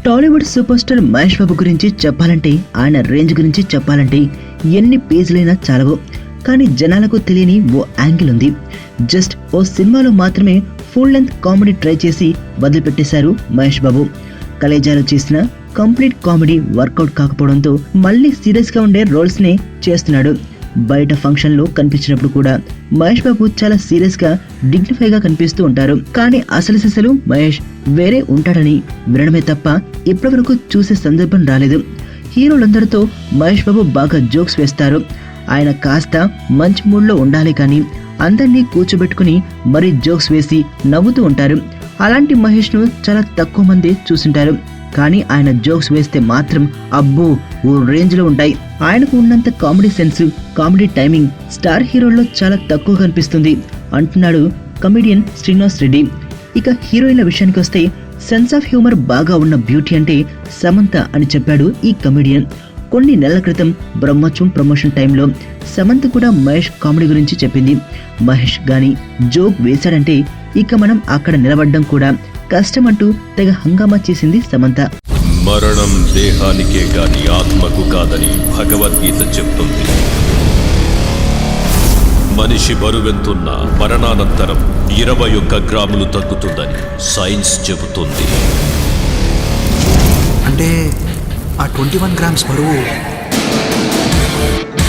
Tollywood super star Mahesh Babu గురించి చెప్పాలంటే, ఆయన రేంజ్ గురించి చెప్పాలంటే ఎన్ని పేజీలైనా చాలవు. కానీ జనాలకు తెలియని ఓ యాంగిల్ ఉంది. జస్ట్ ఓ సినిమాలో మాత్రమే ఫుల్ లెంత్ కామెడీ ట్రై చేసి వదిలిపెట్టేశారు మహేష్ బాబు. కలేజాలో చేసిన కంప్లీట్ కామెడీ వర్కౌట్ కాకపోవడంతో మళ్ళీ సీరియస్ గా ఉండే రోల్స్ నే చేస్తున్నాడు. బయట ఫంక్షన్ లో కనిపించినప్పుడు కూడా మహేష్ బాబు చాలా సీరియస్ గా డిగ్నిఫై గా కనిపిస్తూ ఉంటారు. కానీ అసలు సిసలు మహేష్ వేరే ఉంటాడని వినడమే తప్ప ఇప్పటివరకు చూసే సందర్భం రాలేదు. హీరోలందరితో మహేష్ బాబు బాగా జోక్స్ వేస్తారు. ఆయన కాస్త మంచి మూడ్ లో ఉండాలి కానీ అందరినీ కూర్చోబెట్టుకుని మరీ జోక్స్ వేసి నవ్వుతూ ఉంటారు. అలాంటి మహేష్ ను చాలా తక్కువ మంది చూసింటారు. కానీ ఆయన జోక్స్ వేస్తే మాత్రం అబ్బో ఓ రేంజ్ లో ఉంటాయి. ఆయనకు ఉన్నంత comedy sense, comedy timing star హీరోల్లో చాలా తక్కువ కనిపిస్తుంది అంటున్నాడు కమెడియన్ శ్రీనివాస్ రెడ్డి. ఇక హీరోయిన్ల విషయానికి వస్తే సెన్స్ ఆఫ్ హ్యూమర్ బాగా ఉన్న బ్యూటీ అంటే సమంత అని చెప్పాడు ఈ కమెడియన్. కొన్ని నెలల క్రితం బ్రహ్మోత్సవం ప్రమోషన్ టైంలో సమంత కూడా మహేష్ కామెడీ గురించి చెప్పింది. మహేష్ గాని జోక్ వేశాడంటే ఇక మనం అక్కడ నిలబడ్డం కూడా కష్టమంటూ తెగ హంగామా చేసింది సమంత. మరణం దేహానికే గాని ఆత్మకు కాదని భగవద్గీత చెప్తుంది. మనిషి బరువెంతున్న మరణానంతరం 21 గ్రాములు తగ్గుతుందని సైన్స్ చెబుతుంది. అంటే ఆ 21 గ్రామ్స్ బరువు